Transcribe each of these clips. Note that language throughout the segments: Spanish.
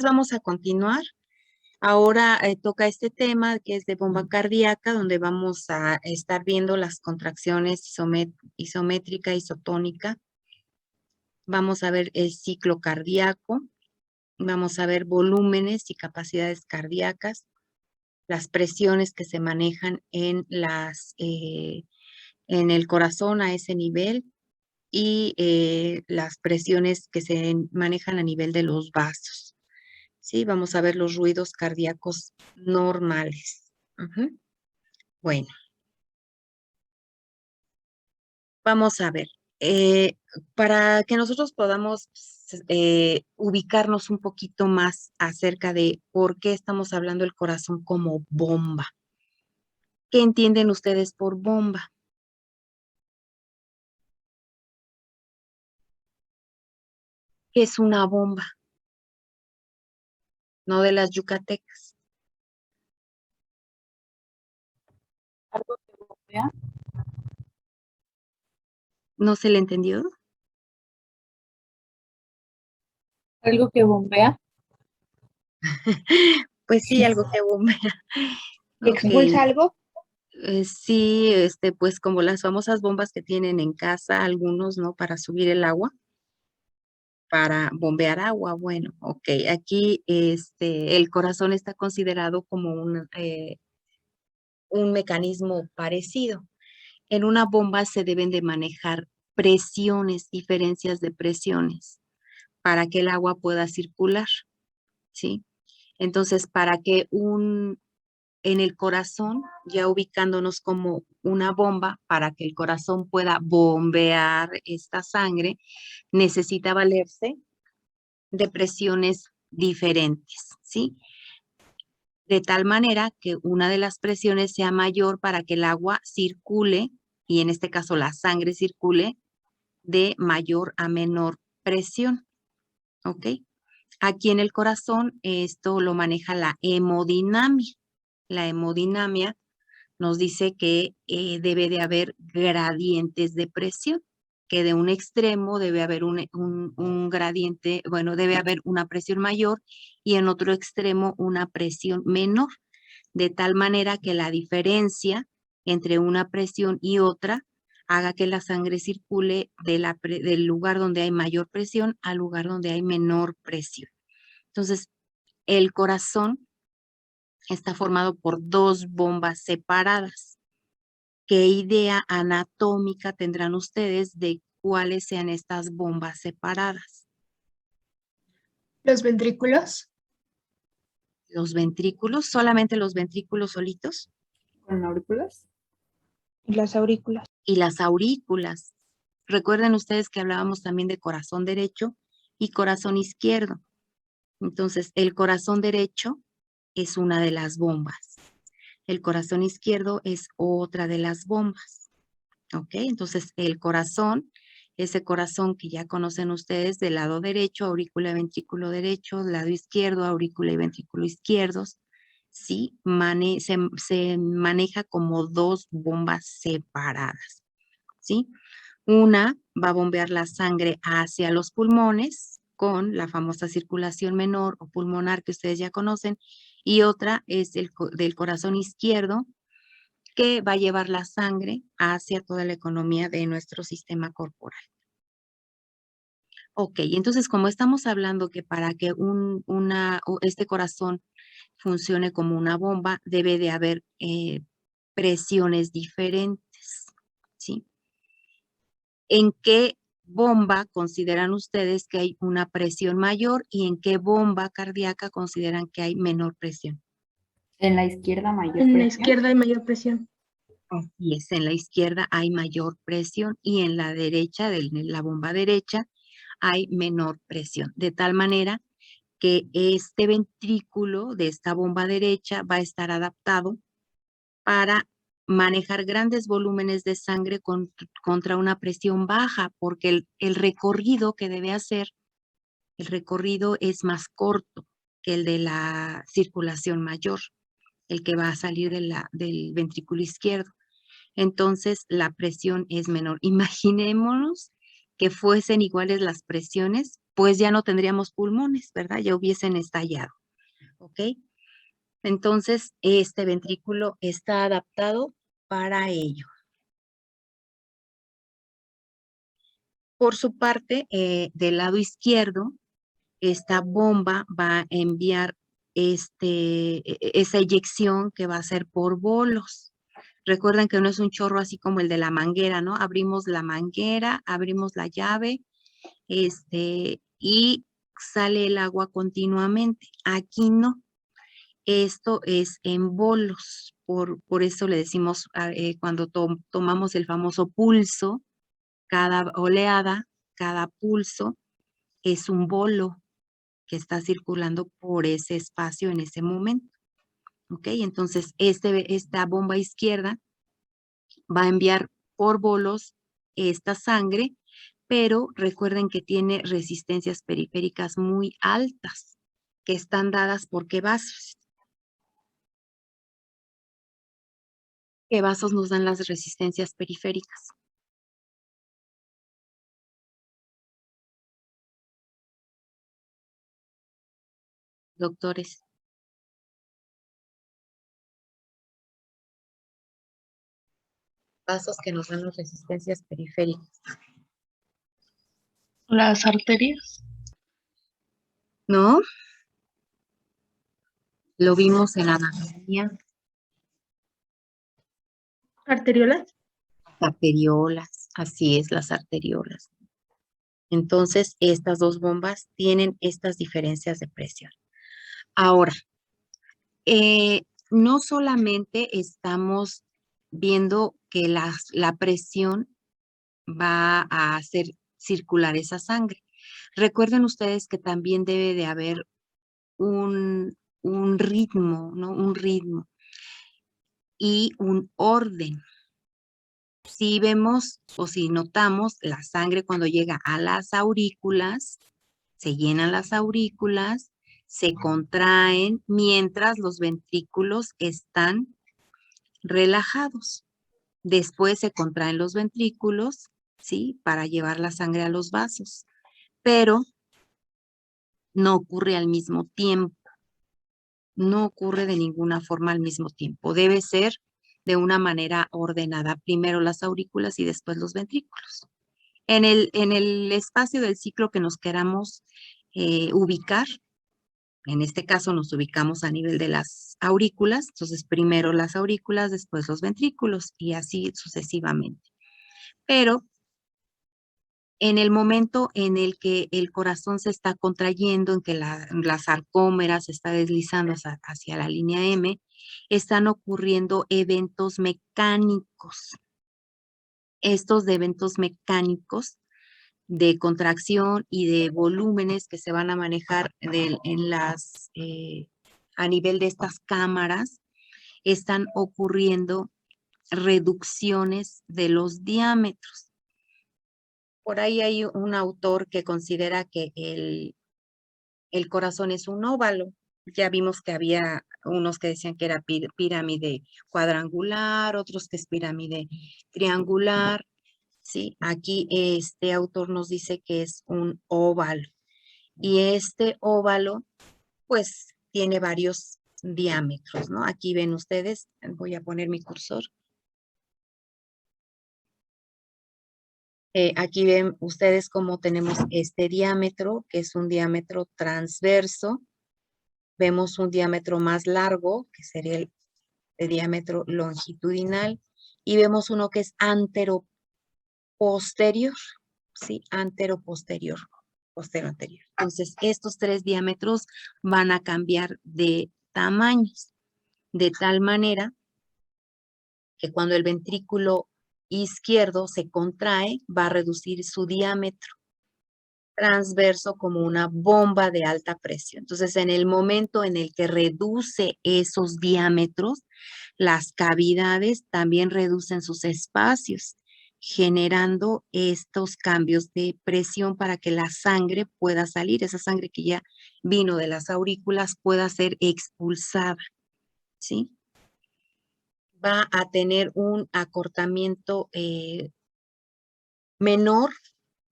vamos a continuar. Ahora toca este tema que es de bomba cardíaca, donde vamos a estar viendo las contracciones isométrica, isotónica. Vamos a ver el ciclo cardíaco. Vamos a ver volúmenes y capacidades cardíacas, las presiones que se manejan en el corazón a ese nivel y las presiones que se manejan a nivel de los vasos. Sí, vamos a ver los ruidos cardíacos normales. Ujú. Bueno, vamos a ver. Para que nosotros podamos ubicarnos un poquito más acerca de por qué estamos hablando del corazón como bomba. ¿Qué entienden ustedes por bomba? ¿Qué es una bomba? No de las yucatecas. Algo que bombea. ¿No se le entendió? Algo que bombea. Pues sí, algo que bombea. Ok. ¿Expulsa algo? Sí, pues como las famosas bombas que tienen en casa algunos, ¿no? Para subir el agua, para bombear agua. Bueno, ok. Aquí, el corazón está considerado como un mecanismo parecido. En una bomba se deben de manejar presiones, diferencias de presiones, para que el agua pueda circular, ¿sí? Entonces, para que en el corazón, ya ubicándonos como una bomba, para que el corazón pueda bombear esta sangre, necesita valerse de presiones diferentes, ¿sí? De tal manera que una de las presiones sea mayor para que el agua circule, y en este caso la sangre circule, de mayor a menor presión, ¿ok? Aquí en el corazón esto lo maneja la hemodinamia. La hemodinamia nos dice que debe de haber gradientes de presión, que de un extremo debe haber un gradiente, bueno, debe haber una presión mayor y en otro extremo una presión menor, de tal manera que la diferencia entre una presión y otra haga que la sangre circule del lugar donde hay mayor presión al lugar donde hay menor presión. Entonces, el corazón está formado por dos bombas separadas. ¿Qué idea anatómica tendrán ustedes de cuáles sean estas bombas separadas? ¿Los ventrículos? ¿Los ventrículos? ¿Solamente los ventrículos solitos? ¿Con aurículas? ¿Y las aurículas? Y las aurículas. Recuerden ustedes que hablábamos también de corazón derecho y corazón izquierdo. Entonces, el corazón derecho es una de las bombas. El corazón izquierdo es otra de las bombas. ¿Ok? Entonces, el corazón, ese corazón que ya conocen ustedes del lado derecho, aurícula y ventrículo derecho, lado izquierdo, aurícula y ventrículo izquierdos, sí, se maneja como dos bombas separadas, ¿sí? Una va a bombear la sangre hacia los pulmones con la famosa circulación menor o pulmonar que ustedes ya conocen, y otra es del corazón izquierdo, que va a llevar la sangre hacia toda la economía de nuestro sistema corporal. Ok, entonces como estamos hablando que para que este corazón funcione como una bomba, debe de haber presiones diferentes, ¿sí? ¿En qué bomba consideran ustedes que hay una presión mayor y en qué bomba cardíaca consideran que hay menor presión? En la izquierda mayor En la presión. izquierda hay mayor presión. Así es, en la izquierda hay mayor presión y en la derecha, de la bomba derecha, hay menor presión. De tal manera que este ventrículo de esta bomba derecha va a estar adaptado para manejar grandes volúmenes de sangre contra una presión baja, porque el recorrido que debe hacer, el recorrido es más corto que el de la circulación mayor, el que va a salir del ventrículo izquierdo. Entonces la presión es menor. Imaginémonos que fuesen iguales las presiones pues ya no tendríamos pulmones, ¿verdad? Ya hubiesen estallado, ¿ok? Entonces, este ventrículo está adaptado para ello. Por su parte, del lado izquierdo, esta bomba va a enviar esa eyección que va a ser por bolos. Recuerden que no es un chorro así como el de la manguera, ¿no? Abrimos la manguera, abrimos la llave, y sale el agua continuamente. Aquí no. Esto es en bolos. Por eso le decimos cuando tomamos el famoso pulso, cada oleada, cada pulso es un bolo que está circulando por ese espacio en ese momento. ¿Ok? Entonces, esta bomba izquierda va a enviar por bolos esta sangre, pero recuerden que tiene resistencias periféricas muy altas, que están dadas por qué vasos. ¿Qué vasos nos dan las resistencias periféricas? Doctores. Vasos que nos dan las resistencias periféricas. Las arterias. ¿No? Lo vimos en la anatomía. Arteriolas. Arteriolas, así es, las arteriolas. Entonces, estas dos bombas tienen estas diferencias de presión. Ahora, no solamente estamos viendo que la presión va a hacer circular esa sangre. Recuerden ustedes que también debe de haber un ritmo, ¿no? Un ritmo y un orden. Si vemos o si notamos la sangre cuando llega a las aurículas, se llenan las aurículas, se contraen mientras los ventrículos están relajados. Después se contraen los ventrículos, ¿sí? Para llevar la sangre a los vasos. Pero no ocurre al mismo tiempo. No ocurre de ninguna forma al mismo tiempo. Debe ser de una manera ordenada. Primero las aurículas y después los ventrículos. En el espacio del ciclo que nos queramos ubicar, en este caso nos ubicamos a nivel de las aurículas, entonces primero las aurículas, después los ventrículos y así sucesivamente. Pero en el momento en el que el corazón se está contrayendo, en que la sarcómera se está deslizando hacia la línea M, están ocurriendo eventos mecánicos. Estos eventos mecánicos de contracción y de volúmenes que se van a manejar a nivel de estas cámaras, están ocurriendo reducciones de los diámetros. Por ahí hay un autor que considera que el corazón es un óvalo. Ya vimos que había unos que decían que era pirámide cuadrangular, otros que es pirámide triangular. Sí, aquí este autor nos dice que es un óvalo. Y este óvalo, pues, tiene varios diámetros, ¿no? Aquí ven ustedes, voy a poner mi cursor. Aquí ven ustedes cómo tenemos este diámetro, que es un diámetro transverso. Vemos un diámetro más largo, que sería el diámetro longitudinal. Y vemos uno que es anteroposterior, ¿sí? Anteroposterior, posterior-anterior. Entonces, estos tres diámetros van a cambiar de tamaños, de tal manera que cuando el ventrículo izquierdo se contrae, va a reducir su diámetro transverso como una bomba de alta presión. Entonces, en el momento en el que reduce esos diámetros, las cavidades también reducen sus espacios, generando estos cambios de presión para que la sangre pueda salir, esa sangre que ya vino de las aurículas pueda ser expulsada, ¿sí? Va a tener un acortamiento menor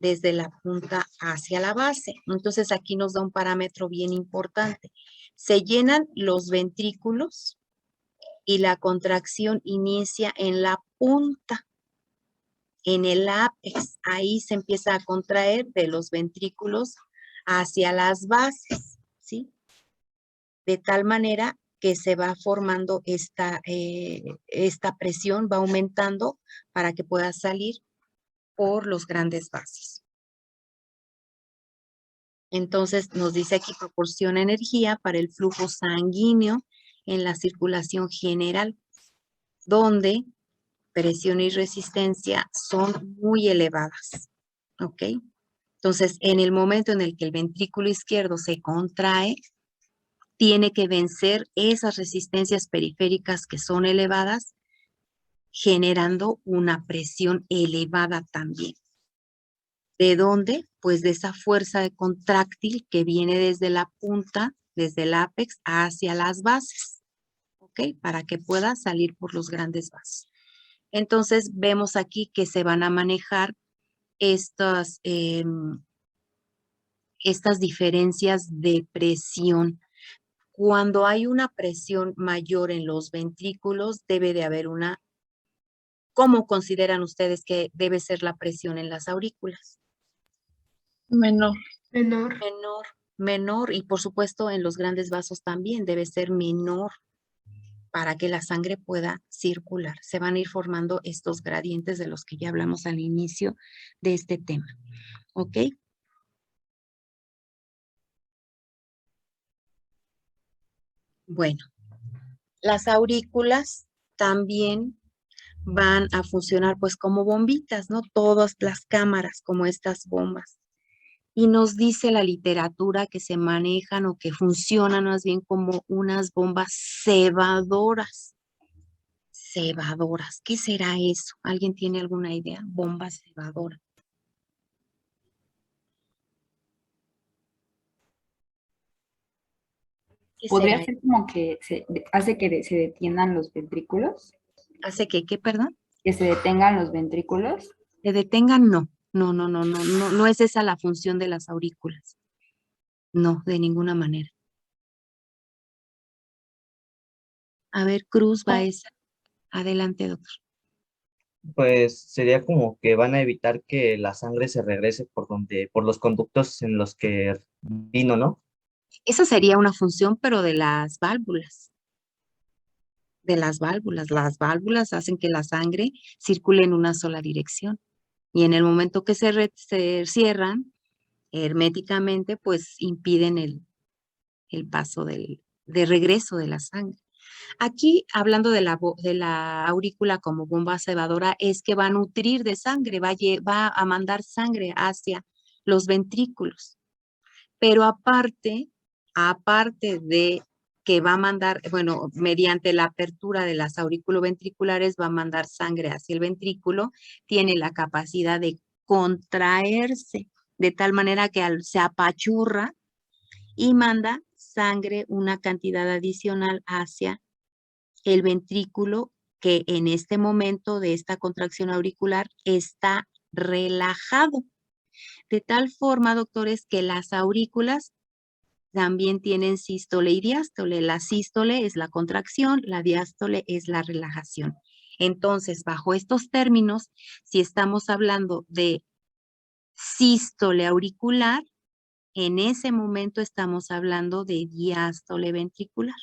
desde la punta hacia la base. Entonces aquí nos da un parámetro bien importante. Se llenan los ventrículos y la contracción inicia en la punta, en el ápex. Ahí se empieza a contraer de los ventrículos hacia las bases, ¿sí? De tal manera que se va formando esta presión, va aumentando para que pueda salir por los grandes vasos. Entonces nos dice aquí proporciona energía para el flujo sanguíneo en la circulación general, donde presión y resistencia son muy elevadas. ¿Ok? Entonces, en el momento en el que el ventrículo izquierdo se contrae, tiene que vencer esas resistencias periféricas que son elevadas, generando una presión elevada también. ¿De dónde? Pues de esa fuerza de contráctil que viene desde la punta, desde el ápex hacia las bases, ¿ok? Para que pueda salir por los grandes vasos. Entonces, vemos aquí que se van a manejar estas diferencias de presión. Cuando hay una presión mayor en los ventrículos, debe de haber una. ¿Cómo consideran ustedes que debe ser la presión en las aurículas? Menor. Menor, y por supuesto en los grandes vasos también debe ser menor para que la sangre pueda circular. Se van a ir formando estos gradientes de los que ya hablamos al inicio de este tema. ¿Ok? Bueno, las aurículas también van a funcionar pues como bombitas, ¿no? Todas las cámaras como estas bombas. Y nos dice la literatura que se manejan o que funcionan más bien como unas bombas cebadoras. Cebadoras, ¿qué será eso? ¿Alguien tiene alguna idea? Bomba cebadora. ¿Qué ¿Podría será? ser como que hace que se detengan los ventrículos? ¿Hace qué, perdón? Que se detengan los ventrículos. ¿Se detengan? No. No es esa la función de las aurículas. No, de ninguna manera. A ver, Cruz va esa. Adelante, doctor. Pues sería como que van a evitar que la sangre se regrese por los conductos en los que vino, ¿no? Esa sería una función, pero de las válvulas. De las válvulas. Las válvulas hacen que la sangre circule en una sola dirección. Y en el momento que se cierran herméticamente, pues impiden el paso de regreso de la sangre. Aquí, hablando de la aurícula como bomba cebadora, es que va a nutrir de sangre, va a mandar sangre hacia los ventrículos. Pero aparte de que va a mandar, bueno, mediante la apertura de las auriculoventriculares va a mandar sangre hacia el ventrículo, tiene la capacidad de contraerse de tal manera que se apachurra y manda sangre, una cantidad adicional hacia el ventrículo que en este momento de esta contracción auricular está relajado. De tal forma, doctores, que las aurículas también tienen sístole y diástole. La sístole es la contracción, la diástole es la relajación. Entonces, bajo estos términos, si estamos hablando de sístole auricular, en ese momento estamos hablando de diástole ventricular,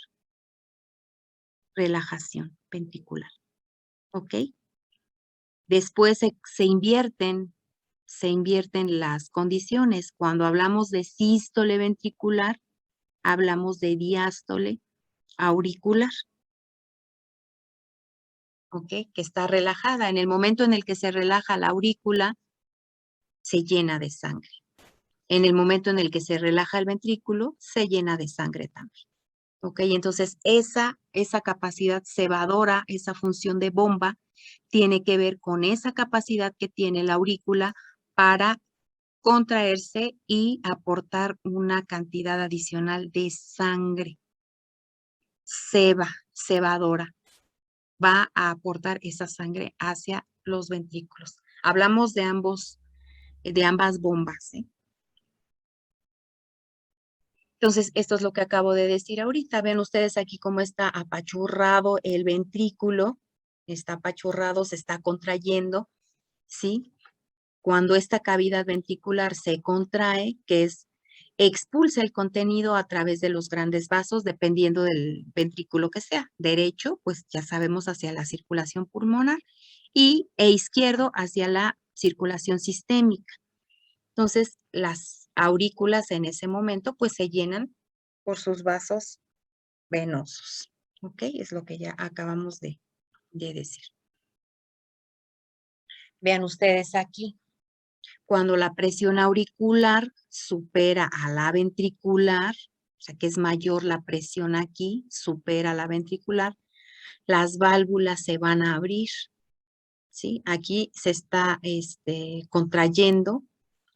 relajación ventricular. ¿Ok? Después se invierten las condiciones. Cuando hablamos de sístole ventricular, hablamos de diástole auricular, ¿ok? Que está relajada. En el momento en el que se relaja la aurícula, se llena de sangre. En el momento en el que se relaja el ventrículo, se llena de sangre también, ¿ok? Entonces, esa capacidad cebadora, esa función de bomba, tiene que ver con esa capacidad que tiene la aurícula para contraerse y aportar una cantidad adicional de sangre. Cebadora, va a aportar esa sangre hacia los ventrículos. Hablamos de ambos de ambas bombas, ¿eh? Entonces, esto es lo que acabo de decir ahorita. Ven ustedes aquí cómo está apachurrado el ventrículo, está apachurrado, se está contrayendo, ¿sí? Cuando esta cavidad ventricular se contrae, expulsa el contenido a través de los grandes vasos, dependiendo del ventrículo que sea. Derecho, pues ya sabemos, hacia la circulación pulmonar, e izquierdo hacia la circulación sistémica. Entonces, las aurículas en ese momento, pues se llenan por sus vasos venosos. ¿Ok? Es lo que ya acabamos de decir. Vean ustedes aquí. Cuando la presión auricular supera a la ventricular, o sea que es mayor la presión aquí, supera la ventricular, las válvulas se van a abrir, ¿sí? Aquí se está contrayendo,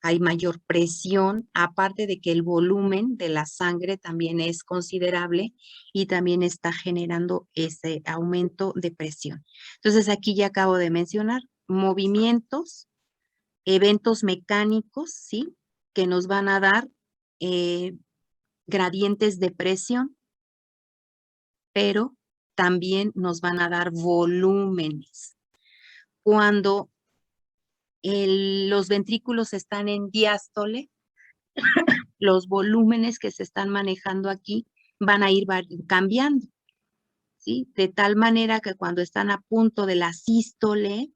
hay mayor presión, aparte de que el volumen de la sangre también es considerable y también está generando ese aumento de presión. Entonces aquí ya acabo de mencionar movimientos, eventos mecánicos, ¿sí? Que nos van a dar gradientes de presión, pero también nos van a dar volúmenes. Cuando los ventrículos están en diástole, los volúmenes que se están manejando aquí van a ir cambiando, ¿sí? De tal manera que cuando están a punto de la sístole,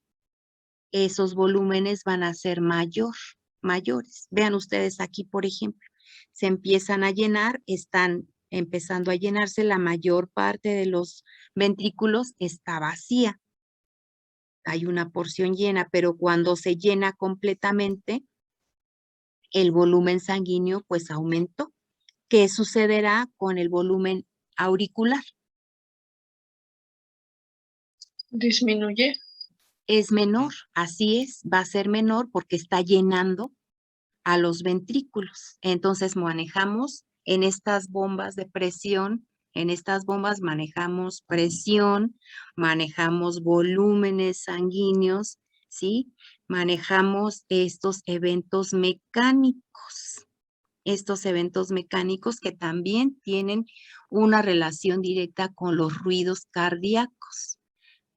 esos volúmenes van a ser mayores. Vean ustedes aquí, por ejemplo, se empiezan a llenar, están empezando a llenarse, la mayor parte de los ventrículos está vacía. Hay una porción llena, pero cuando se llena completamente, el volumen sanguíneo pues aumentó. ¿Qué sucederá con el volumen auricular? Disminuye. Es menor, así es, va a ser menor porque está llenando a los ventrículos. Entonces manejamos en estas bombas de presión, en estas bombas manejamos presión, manejamos volúmenes sanguíneos, ¿sí? Manejamos estos eventos mecánicos. Estos eventos mecánicos que también tienen una relación directa con los ruidos cardíacos,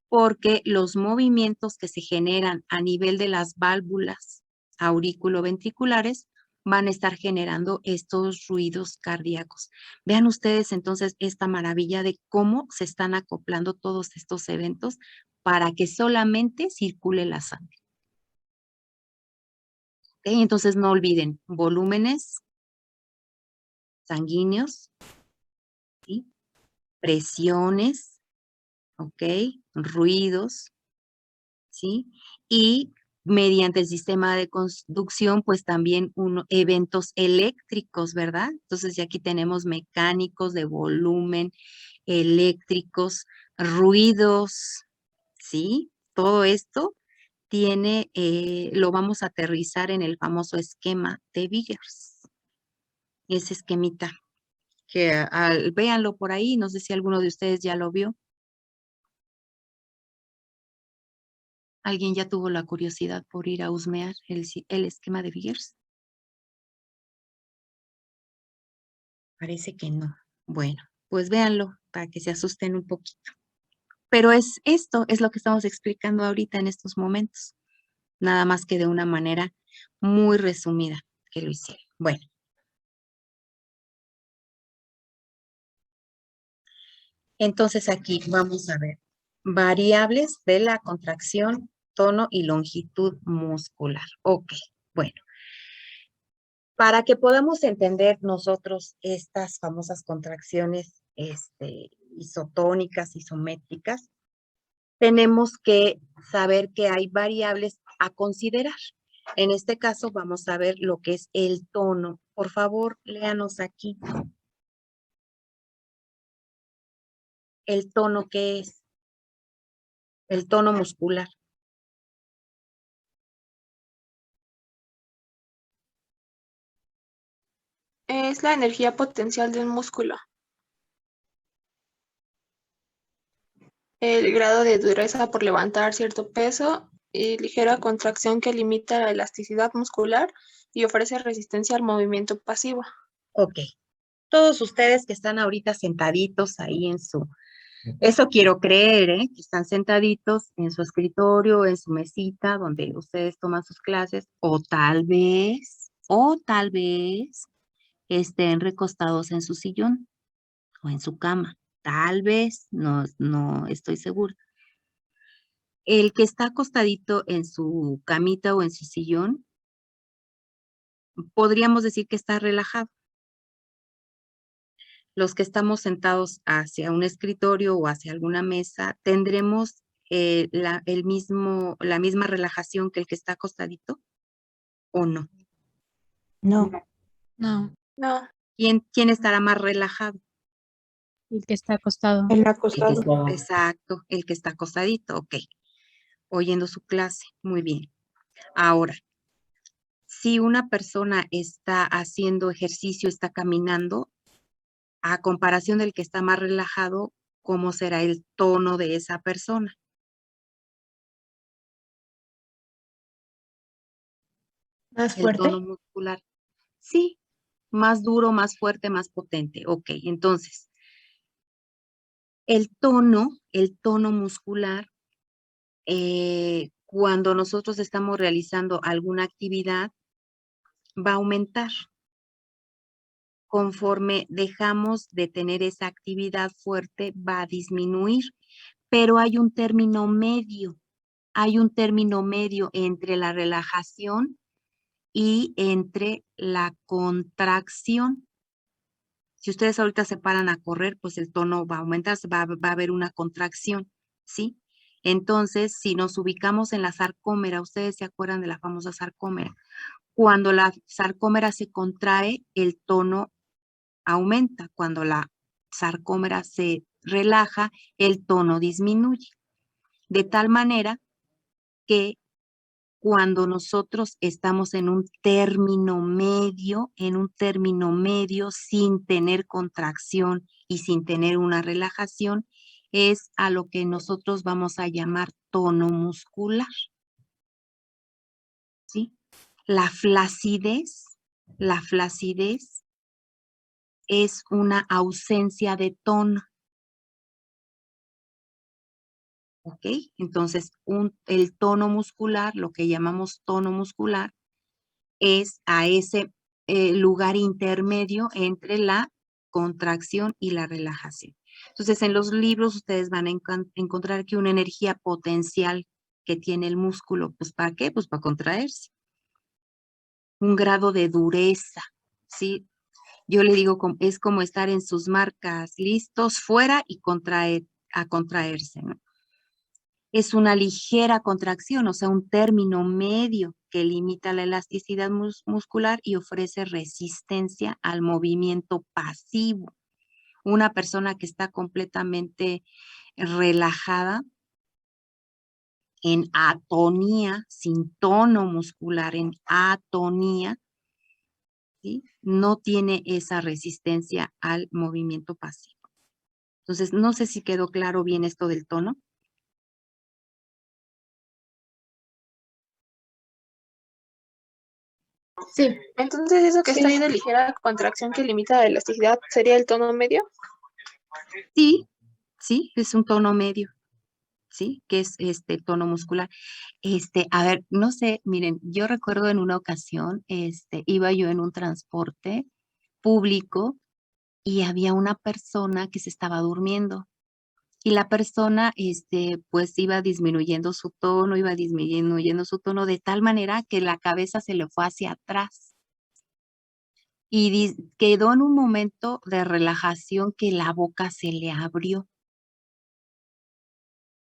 porque los movimientos que se generan a nivel de las válvulas auriculoventriculares van a estar generando estos ruidos cardíacos. Vean ustedes entonces esta maravilla de cómo se están acoplando todos estos eventos para que solamente circule la sangre. ¿Okay? Entonces no olviden volúmenes sanguíneos, ¿sí? Presiones, ¿ok? Ruidos, ¿sí? Y mediante el sistema de conducción, pues también eventos eléctricos, ¿verdad? Entonces ya aquí tenemos mecánicos de volumen, eléctricos, ruidos, ¿sí? Todo esto lo vamos a aterrizar en el famoso esquema de Vickers. Ese esquemita, que véanlo por ahí, no sé si alguno de ustedes ya lo vio. ¿Alguien ya tuvo la curiosidad por ir a husmear el esquema de Vickers? Parece que no. Bueno, pues véanlo para que se asusten un poquito. Pero esto es lo que estamos explicando ahorita en estos momentos. Nada más que de una manera muy resumida que lo hicieron. Bueno. Entonces aquí vamos a ver variables de la contracción, tono y longitud muscular. Ok, bueno. Para que podamos entender nosotros estas famosas contracciones isotónicas, isométricas, tenemos que saber que hay variables a considerar. En este caso vamos a ver lo que es el tono. Por favor, léanos aquí. ¿El tono qué es? El tono muscular. Es la energía potencial de un músculo. El grado de dureza por levantar cierto peso y ligera contracción que limita la elasticidad muscular y ofrece resistencia al movimiento pasivo. Ok. Todos ustedes que están ahorita sentaditos ahí en su, eso quiero creer, ¿eh? Que están sentaditos en su escritorio, en su mesita, donde ustedes toman sus clases, o tal vez estén recostados en su sillón o en su cama. Tal vez, no estoy segura. El que está acostadito en su camita o en su sillón, podríamos decir que está relajado. Los que estamos sentados hacia un escritorio o hacia alguna mesa, tendremos la misma relajación que el que está acostadito, ¿o no? No, No. No, ¿Quién estará más relajado? el que está acostado. el El que acostado. está- exacto, el que está acostadito, ok. Oyendo su clase, muy bien. Ahora, si una persona está haciendo ejercicio, está caminando, a comparación del que está más relajado, ¿cómo será el tono de esa persona? Más El tono muscular. Sí, más duro, más fuerte, más potente. Ok, entonces, el tono muscular, cuando nosotros estamos realizando alguna actividad, va a aumentar. Conforme dejamos de tener esa actividad fuerte, va a disminuir. Pero hay un término medio entre la relajación y entre la contracción. Si ustedes ahorita se paran a correr, pues el tono va a aumentar, va a haber una contracción, ¿sí? Entonces, si nos ubicamos en la sarcómera, ustedes se acuerdan de la famosa sarcómera. Cuando la sarcómera se contrae, el tono aumenta. Cuando la sarcómera se relaja, el tono disminuye. De tal manera que cuando nosotros estamos en un término medio, sin tener contracción y sin tener una relajación, es a lo que nosotros vamos a llamar tono muscular, ¿sí? La flacidez es una ausencia de tono, ¿ok? Entonces, el tono muscular, lo que llamamos tono muscular, es a ese lugar intermedio entre la contracción y la relajación. Entonces, en los libros ustedes van a encontrar que una energía potencial que tiene el músculo, pues ¿para qué? Pues para contraerse. Un grado de dureza, ¿sí? Yo le digo, es como estar en sus marcas listos fuera y contraerse, ¿no? Es una ligera contracción, o sea, un término medio que limita la elasticidad muscular y ofrece resistencia al movimiento pasivo. Una persona que está completamente relajada, en atonía, sin tono muscular, en atonía, ¿sí? No tiene esa resistencia al movimiento pasivo. Entonces, no sé si quedó claro bien esto del tono. Sí, entonces eso que está ahí de ligera contracción que limita la elasticidad sería el tono medio. Sí, sí, es un tono medio, ¿sí? Que es este tono muscular. A ver, no sé, miren, yo recuerdo en una ocasión, iba yo en un transporte público y había una persona que se estaba durmiendo. Y la persona, pues iba disminuyendo su tono, de tal manera que la cabeza se le fue hacia atrás. Y quedó en un momento de relajación que la boca se le abrió.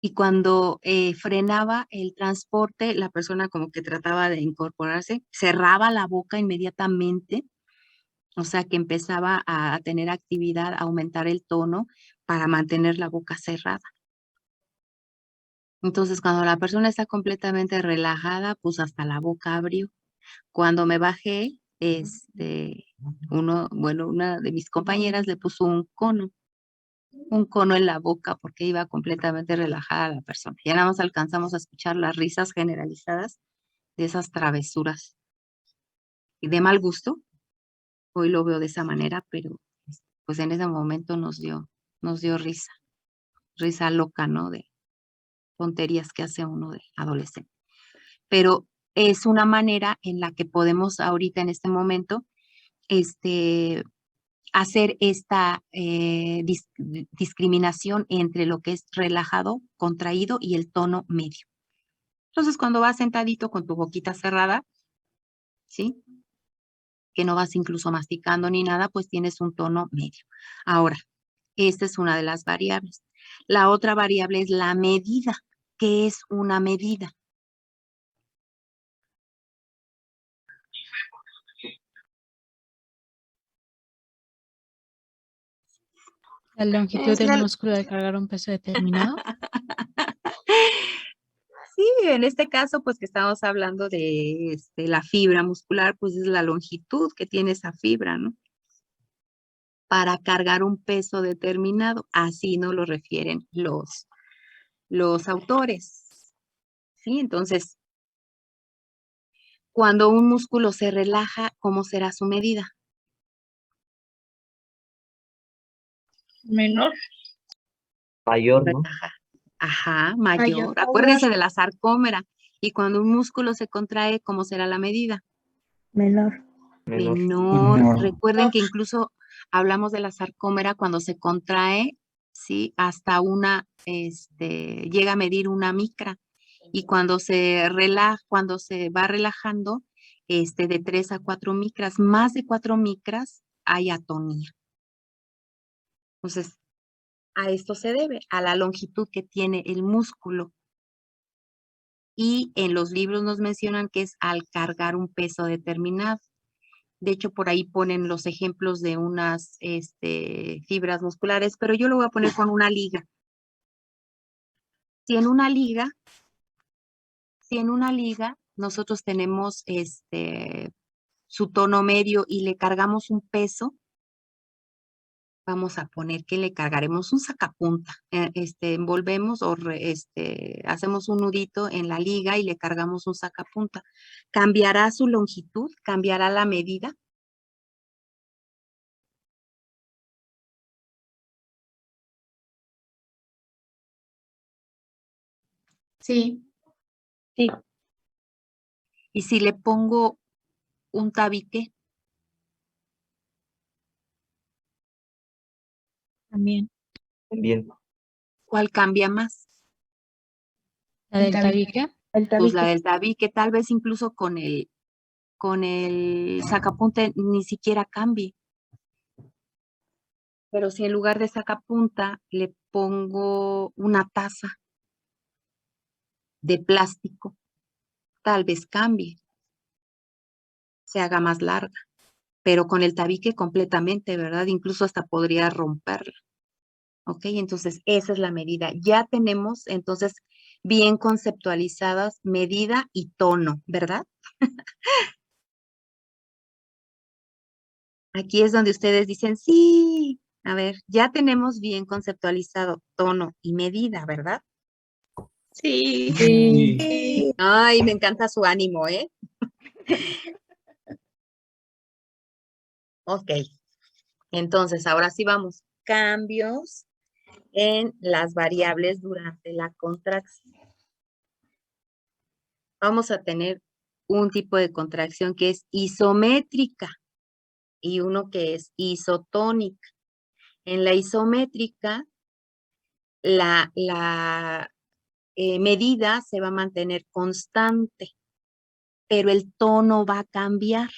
Y cuando frenaba el transporte, la persona como que trataba de incorporarse, cerraba la boca inmediatamente, o sea que empezaba a tener actividad, a aumentar el tono para mantener la boca cerrada. Entonces, cuando la persona está completamente relajada, pues hasta la boca abrió. Cuando me bajé, una de mis compañeras le puso un cono un cono en la boca porque iba completamente relajada la persona. Ya nada más alcanzamos a escuchar las risas generalizadas de esas travesuras y de mal gusto. Hoy lo veo de esa manera, pero pues en ese momento nos dio risa loca, ¿no? De tonterías que hace uno de adolescente. Pero es una manera en la que podemos ahorita en este momento, hacer esta discriminación entre lo que es relajado, contraído y el tono medio. Entonces, cuando vas sentadito con tu boquita cerrada, ¿sí? Que no vas incluso masticando ni nada, pues tienes un tono medio. Ahora, esta es una de las variables. La otra variable es la medida. ¿Qué es una medida? La longitud Es del la- músculo al cargar un peso determinado. Sí, en este caso, pues que estamos hablando de la fibra muscular, pues es la longitud que tiene esa fibra, ¿no? Para cargar un peso determinado. Así nos lo refieren los autores. ¿Sí? Entonces, cuando un músculo se relaja, ¿cómo será su medida? Menor. Mayor, ¿no? Relaja. Ajá, mayor. Mayor. Acuérdense de la sarcómera. Y cuando un músculo se contrae, ¿cómo será la medida? Menor. Menor. Menor. Recuerden que incluso hablamos de la sarcómera cuando se contrae, ¿sí? Hasta llega a medir una micra. Y cuando se relaja, cuando se va relajando, de 3 a 4 micras, más de 4 micras, hay atonía. Entonces, a esto se debe, a la longitud que tiene el músculo. Y en los libros nos mencionan que es al cargar un peso determinado. De hecho, por ahí ponen los ejemplos de unas fibras musculares, pero yo lo voy a poner con una liga. Si en una liga nosotros tenemos su tono medio y le cargamos un peso, vamos a poner que le cargaremos un sacapunta. Envolvemos o hacemos un nudito en la liga y le cargamos un sacapunta. ¿Cambiará su longitud? ¿Cambiará la medida? Sí, Sí. Y si le pongo un tabique, También. También. ¿cuál cambia más? La del tabique. El Pues la tabique. del tabique, tal vez incluso con el sacapunta ni siquiera cambie. Pero si en lugar de sacapunta le pongo una taza de plástico, tal vez cambie, se haga más larga, pero con el tabique completamente, ¿verdad? Incluso hasta podría romperla. ¿Ok? Entonces, esa es la medida. Ya tenemos, entonces, bien conceptualizadas medida y tono, ¿verdad? Aquí es donde ustedes dicen, sí, a ver, ya tenemos bien conceptualizado tono y medida, ¿verdad? sí. Sí. Ay, me encanta su ánimo, ¿eh? Ok, entonces ahora sí vamos. Cambios en las variables durante la contracción. Vamos a tener un tipo de contracción que es isométrica y uno que es isotónica. En la isométrica, la medida se va a mantener constante, pero el tono va a cambiar.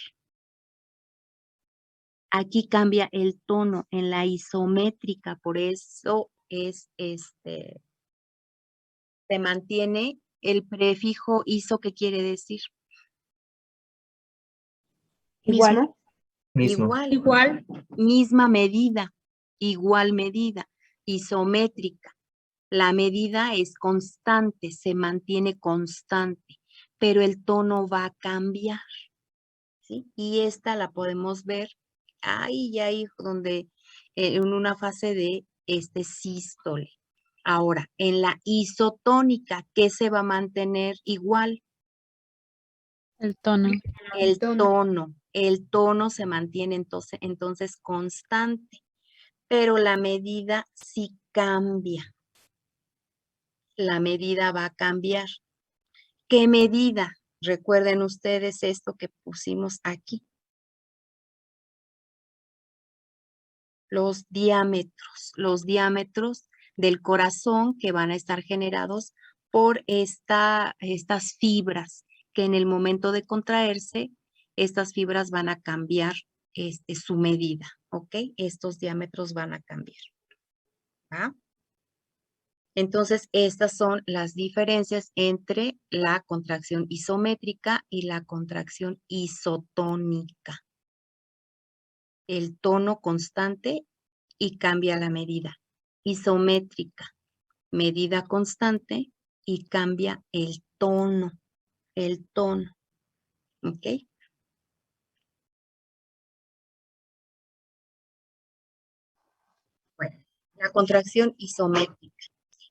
Aquí cambia el tono en la isométrica, por eso se mantiene el prefijo iso, ¿qué quiere decir? Igual. Mismo. Igual, misma medida, igual medida, isométrica. La medida es constante, se mantiene constante, pero el tono va a cambiar, ¿sí? Y esta la podemos ver ahí donde en una fase de sístole. Ahora, en la isotónica, ¿qué se va a mantener igual? El tono. El tono. El tono se mantiene entonces constante, pero la medida sí cambia. La medida va a cambiar. ¿Qué medida? Recuerden ustedes esto que pusimos aquí. Los diámetros del corazón que van a estar generados por estas fibras, que en el momento de contraerse, estas fibras van a cambiar su medida, ¿ok? Estos diámetros van a cambiar. ¿Va? Entonces, estas son las diferencias entre la contracción isométrica y la contracción isotónica. El tono constante y cambia la medida. Isométrica, medida constante y cambia el tono. El tono. ¿Ok? Bueno, la contracción isométrica.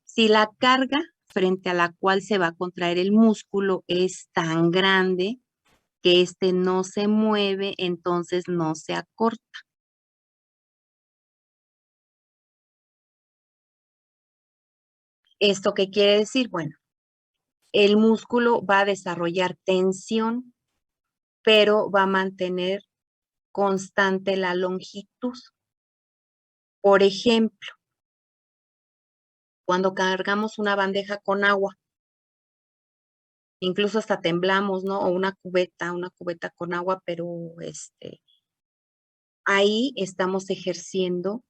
Si la carga frente a la cual se va a contraer el músculo es tan grande que éste no se mueve, entonces no se acorta. ¿Esto qué quiere decir? Bueno, el músculo va a desarrollar tensión, pero va a mantener constante la longitud. Por ejemplo, cuando cargamos una bandeja con agua, incluso hasta temblamos, ¿no? O una cubeta con agua, pero ahí estamos ejerciendo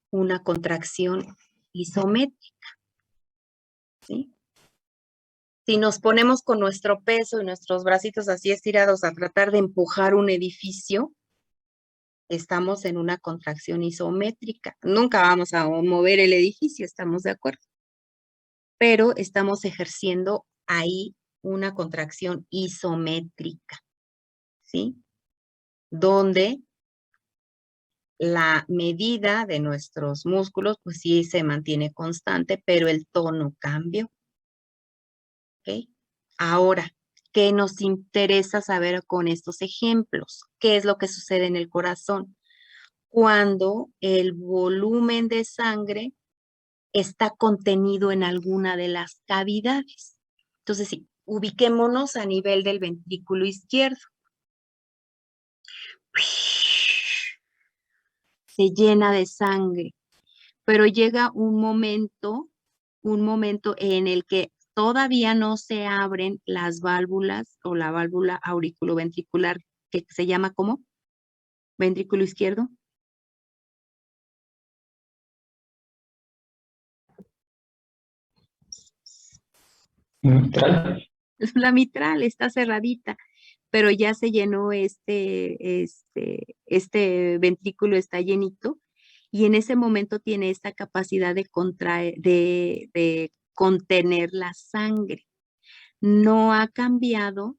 una contracción isométrica, ¿sí? Si nos ponemos con nuestro peso y nuestros bracitos así estirados a tratar de empujar un edificio, estamos en una contracción isométrica. Nunca vamos a mover el edificio, ¿estamos de acuerdo? Pero estamos ejerciendo ahí una contracción isométrica, ¿sí? Donde la medida de nuestros músculos, pues sí se mantiene constante, pero el tono cambia. ¿Ok? Ahora, ¿qué nos interesa saber con estos ejemplos? ¿Qué es lo que sucede en el corazón? Cuando el volumen de sangre está contenido en alguna de las cavidades. Entonces, sí, ubiquémonos a nivel del ventrículo izquierdo. Se llena de sangre, pero llega un momento en el que todavía no se abren las válvulas o la válvula auriculoventricular, que se llama ¿cómo? Ventrículo izquierdo. Mitral. La mitral está cerradita, pero ya se llenó este ventrículo está llenito y en ese momento tiene esta capacidad de contener la sangre. No ha cambiado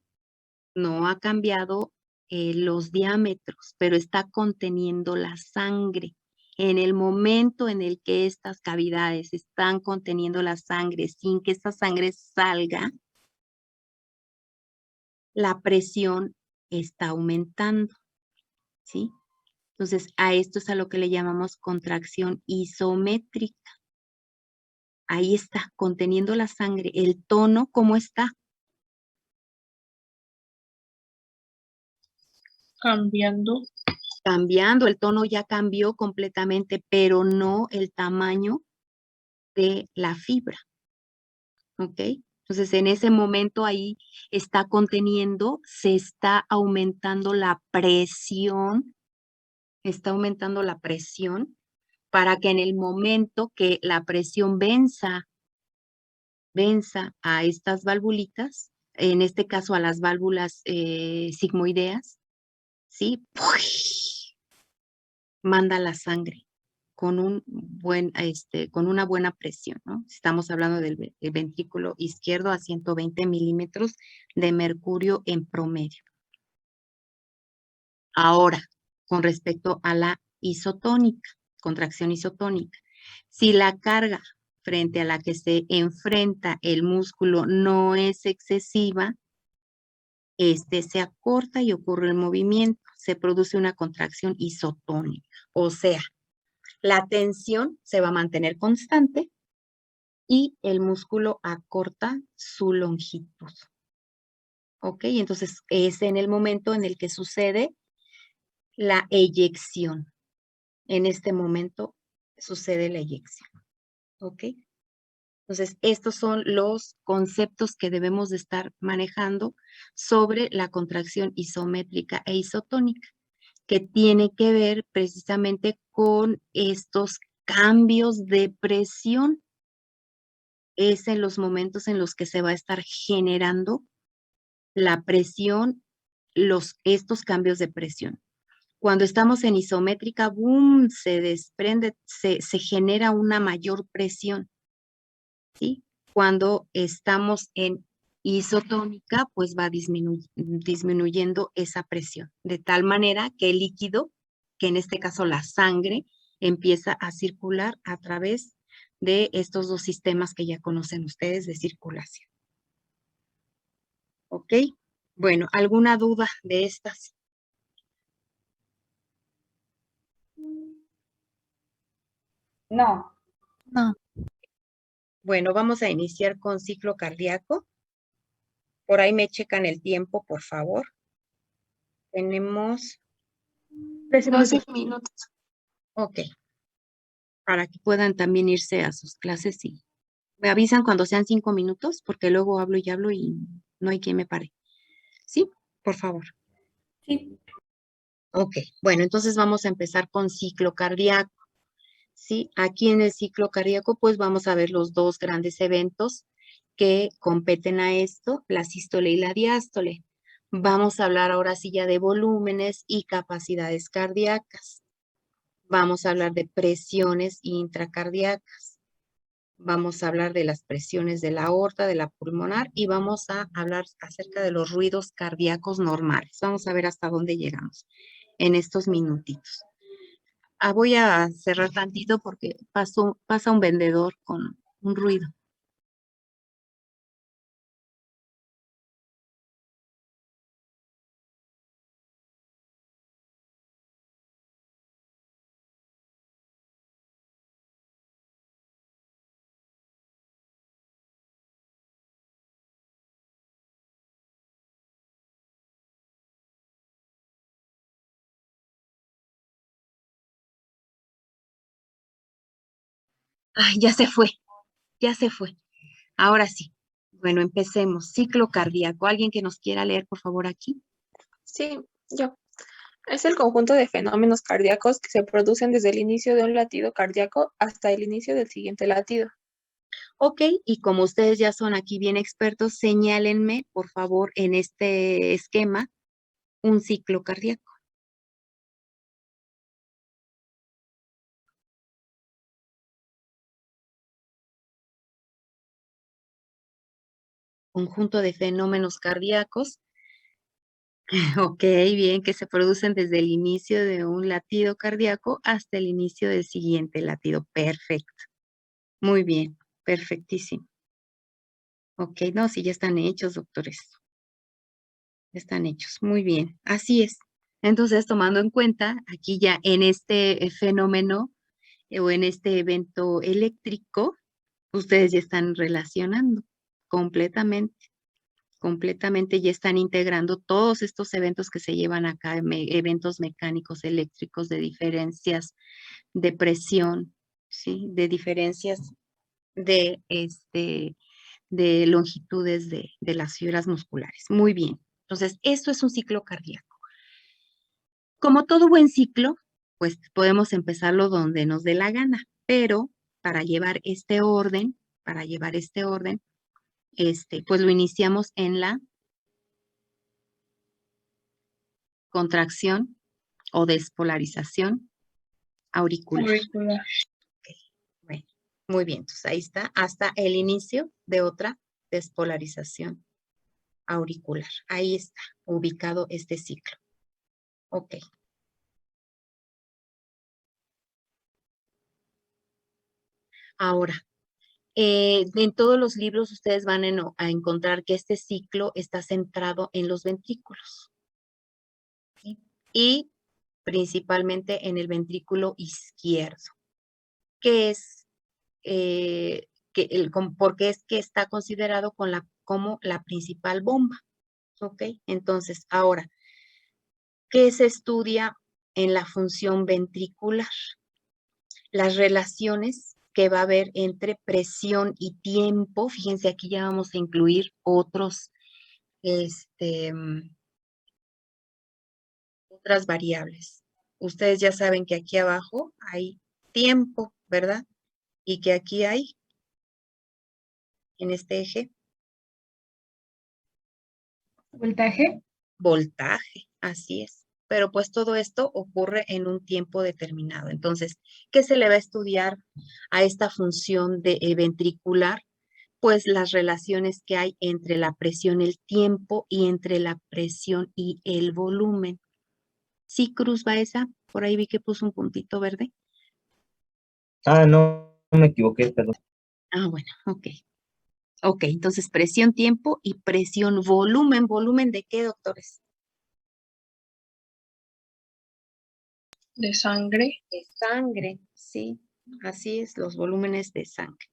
los diámetros, pero está conteniendo la sangre. En el momento en el que estas cavidades están conteniendo la sangre sin que esta sangre salga, la presión está aumentando, ¿sí? Entonces, a esto es a lo que le llamamos contracción isométrica. Ahí está, conteniendo la sangre. El tono, ¿cómo está? Cambiando. Cambiando, el tono ya cambió completamente, pero no el tamaño de la fibra. ¿Ok? Entonces, en ese momento ahí está conteniendo, se está aumentando la presión, para que en el momento que la presión venza a estas valvulitas, en este caso a las válvulas sigmoideas, ¿sí? Manda la sangre con con una buena presión, ¿no? Estamos hablando del ventrículo izquierdo a 120 milímetros de mercurio en promedio. Ahora, con respecto a la isotónica, contracción isotónica. Si la carga frente a la que se enfrenta el músculo no es excesiva, este se acorta y ocurre el movimiento. Se produce una contracción isotónica. O sea, la tensión se va a mantener constante y el músculo acorta su longitud. ¿Ok? Entonces es en el momento en el que sucede la eyección. En este momento sucede la eyección. ¿Ok? Entonces, estos son los conceptos que debemos de estar manejando sobre la contracción isométrica e isotónica, que tiene que ver precisamente con estos cambios de presión. Es en los momentos en los que se va a estar generando la presión, estos cambios de presión. Cuando estamos en isométrica, boom, se desprende, se genera una mayor presión, ¿sí? Cuando estamos en isotónica, pues va disminuyendo esa presión, de tal manera que el líquido, que en este caso la sangre, empieza a circular a través de estos dos sistemas que ya conocen ustedes de circulación. ¿Ok? Bueno, ¿alguna duda de estas? No. No. Bueno, vamos a iniciar con ciclo cardíaco. Por ahí me checan el tiempo, por favor. Tenemos, 12 minutos. ok, para que puedan también irse a sus clases y me avisan cuando sean 5 minutos, porque luego hablo y no hay quien me pare. ¿Sí? Por favor. Sí. Ok, bueno, entonces vamos a empezar con ciclo cardíaco. ¿Sí? Aquí en el ciclo cardíaco, pues vamos a ver los dos grandes eventos que competen a esto, la sístole y la diástole. Vamos a hablar ahora sí ya de volúmenes y capacidades cardíacas. Vamos a hablar de presiones intracardíacas. Vamos a hablar de las presiones de la aorta, de la pulmonar y vamos a hablar acerca de los ruidos cardíacos normales. Vamos a ver hasta dónde llegamos en estos minutitos. Voy a cerrar tantito porque pasa un vendedor con un ruido. Ay, ya se fue, ya se fue. Ahora sí. Bueno, empecemos. Ciclo cardíaco. ¿Alguien que nos quiera leer, por favor, aquí? Sí, yo. Es el conjunto de fenómenos cardíacos que se producen desde el inicio de un latido cardíaco hasta el inicio del siguiente latido. Ok, y como ustedes ya son aquí bien expertos, señálenme, por favor, en este esquema, un ciclo cardíaco. Conjunto de fenómenos cardíacos. Ok, bien, que se producen desde el inicio de un latido cardíaco hasta el inicio del siguiente latido. Perfecto. Muy bien, perfectísimo. Ok, no, sí, ya están hechos, doctores. Ya están hechos. Muy bien, así es. Entonces, tomando en cuenta, aquí ya en este fenómeno o en este evento eléctrico, ustedes ya están relacionando completamente. Completamente ya están integrando todos estos eventos que se llevan acá, eventos mecánicos, eléctricos, de diferencias de presión, ¿sí? De diferencias de, de longitudes de las fibras musculares. Muy bien. Entonces, esto es un ciclo cardíaco. Como todo buen ciclo, pues podemos empezarlo donde nos dé la gana, pero para llevar este orden, pues lo iniciamos en la contracción o despolarización auricular. Ok, bueno, muy bien, entonces ahí está, hasta el inicio de otra despolarización auricular. Ahí está ubicado este ciclo. Ok. Ahora, en todos los libros ustedes van a encontrar que este ciclo está centrado en los ventrículos, ¿sí? Y principalmente en el ventrículo izquierdo, que es, porque es que está considerado como la principal bomba, ¿ok? Entonces, ahora, ¿qué se estudia en la función ventricular? Las relaciones que va a haber entre presión y tiempo. Fíjense, aquí ya vamos a incluir otras variables. Ustedes ya saben que aquí abajo hay tiempo, ¿verdad? Y que aquí hay, en este eje, Voltaje. voltaje, así es. Pero pues todo esto ocurre en un tiempo determinado. Entonces, ¿qué se le va a estudiar a esta función ventricular? Pues las relaciones que hay entre la presión, el tiempo y entre la presión y el volumen. ¿Sí, Cruz Baeza? Por ahí vi que puso un puntito verde. Ah, no, no me equivoqué, perdón. Ah, bueno, ok. Ok, entonces presión, tiempo y presión, volumen. ¿Volumen de qué, doctores? De sangre. De sangre, sí. Así es, los volúmenes de sangre.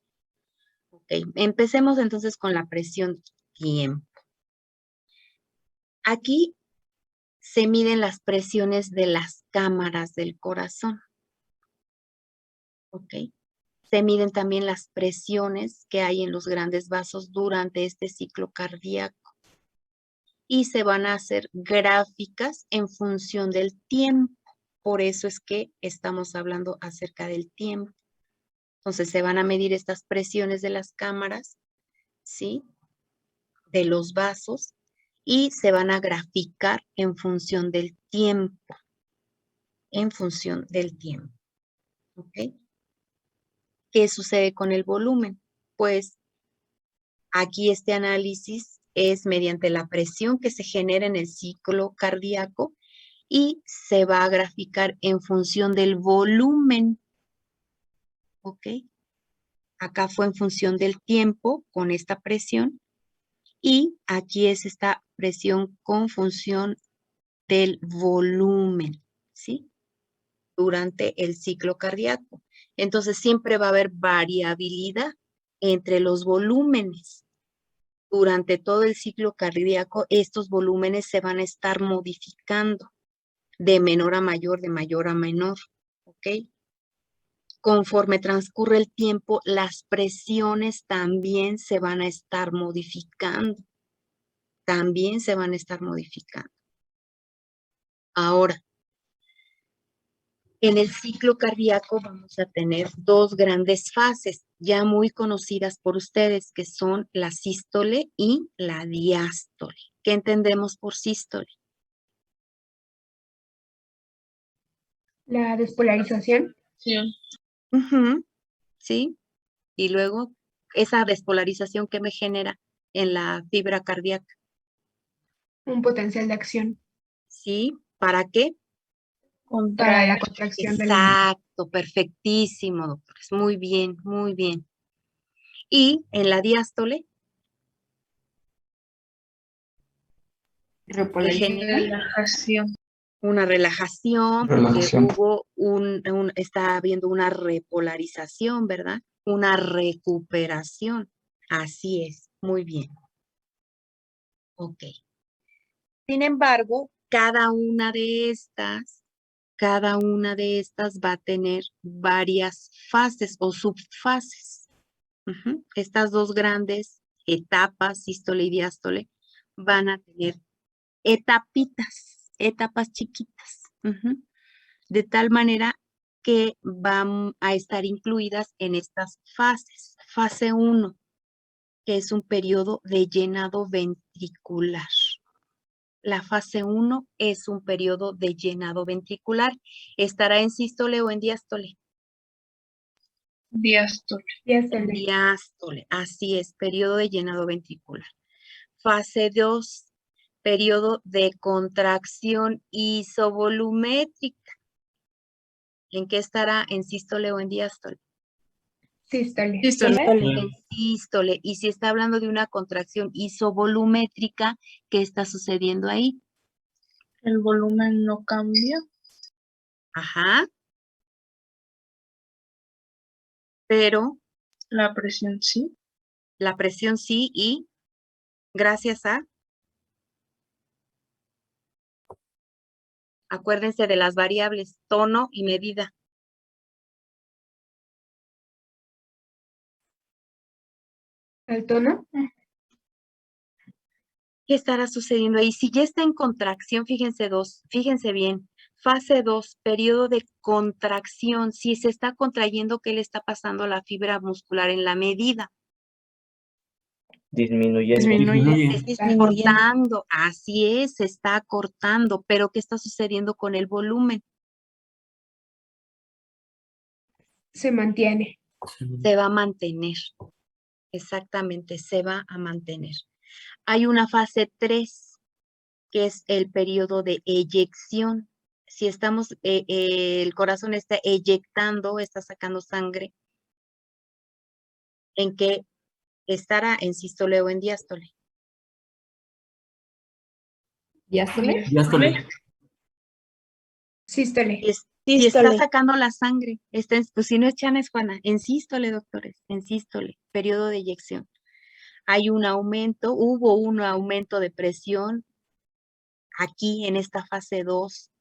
Ok, empecemos entonces con la presión, tiempo. Aquí se miden las presiones de las cámaras del corazón. ¿Ok? Se miden también las presiones que hay en los grandes vasos durante este ciclo cardíaco. Y se van a hacer gráficas en función del tiempo. Por eso es que estamos hablando acerca del tiempo. Entonces se van a medir estas presiones de las cámaras, ¿sí? De los vasos y se van a graficar en función del tiempo. En función del tiempo. ¿Ok? ¿Qué sucede con el volumen? Pues aquí este análisis es mediante la presión que se genera en el ciclo cardíaco y se va a graficar en función del volumen. ¿Ok? Acá fue en función del tiempo con esta presión y aquí es esta presión con función del volumen, ¿sí? Durante el ciclo cardíaco. Entonces siempre va a haber variabilidad entre los volúmenes. Durante todo el ciclo cardíaco, estos volúmenes se van a estar modificando de menor a mayor, de mayor a menor, ¿ok? Conforme transcurre el tiempo, las presiones también se van a estar modificando. También se van a estar modificando. Ahora, en el ciclo cardíaco vamos a tener dos grandes fases ya muy conocidas por ustedes, que son la sístole y la diástole. ¿Qué entendemos por sístole? La despolarización. Sí. Ujú, ¿sí? Y luego, esa despolarización que me genera en la fibra cardíaca, Un potencial de acción ¿sí? ¿Para qué? para la contracción del... Exacto, perfectísimo, doctores. Muy bien, muy bien. Y en la diástole, que genera Relajación. una relajación, porque está habiendo una repolarización, ¿verdad? Una recuperación. Así es, muy bien. Ok. Sin embargo, cada una de estas va a tener varias fases o subfases. Estas dos grandes etapas, sístole y diástole, van a tener etapas chiquitas, de tal manera que van a estar incluidas en estas fases. Fase 1, que es un periodo de llenado ventricular. La fase 1 es un periodo de llenado ventricular. ¿Estará en sístole o en diástole? Diástole. Diástole, así es, periodo de llenado ventricular. Fase 2, periodo de contracción isovolumétrica. ¿En qué estará? ¿En sístole o en diástole? Sístole. En sístole. Y si está hablando de una contracción isovolumétrica, ¿qué está sucediendo ahí? El volumen no cambia. Ajá. Pero La presión sí. la presión sí, y gracias a, acuérdense de las variables, tono y medida. ¿El tono? ¿Qué estará sucediendo ahí? Si ya está en contracción, fíjense bien, fase 2, periodo de contracción. Si se está contrayendo, ¿qué le está pasando a la fibra muscular en la medida? Disminuyendo. Disminuye. Se está cortando, así es, se está cortando, pero ¿qué está sucediendo con el volumen? Se mantiene. Se va a mantener, exactamente, se va a mantener. Hay una fase 3, que es el periodo de eyección. Si estamos, el corazón está eyectando, está sacando sangre, ¿en qué estará? ¿En sístole o en diástole? ¿Diástole? Diástole. Sístole. Si está sacando la sangre, pues si no es Chana, es Juana, en sístole, doctores, en sístole, periodo de eyección. Hay un aumento, hubo un aumento de presión aquí en esta fase 2,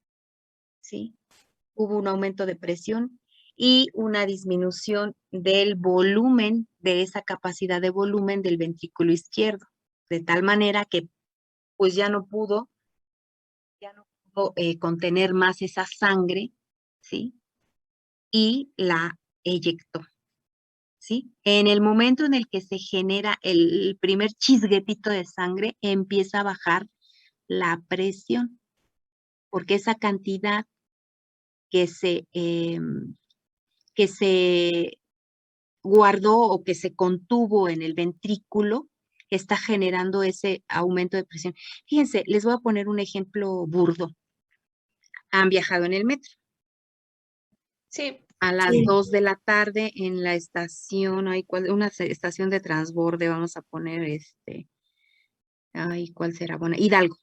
¿sí? Hubo un aumento de presión y una disminución del volumen, de esa capacidad de volumen del ventrículo izquierdo, de tal manera que pues ya no pudo contener más esa sangre, ¿sí? Y la eyectó, ¿sí? En el momento en el que se genera el primer chisguetito de sangre, empieza a bajar la presión, porque esa cantidad que se guardó o que se contuvo en el ventrículo está generando ese aumento de presión. Fíjense, les voy a poner un ejemplo burdo. ¿Han viajado en el metro? Sí, A las 2 de la tarde en la estación, una estación de transborde, vamos a poner ¿cuál será? Bueno, Hidalgo,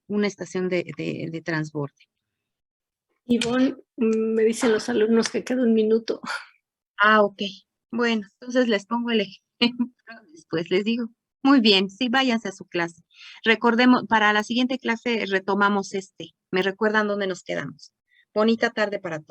una estación de transborde. Ivonne, me dicen los alumnos que queda un minuto. Ah, ok. Bueno, entonces les pongo el ejemplo, después les digo. Muy bien, sí, váyanse a su clase. Recordemos, para la siguiente clase retomamos me recuerdan dónde nos quedamos. Bonita tarde para todos.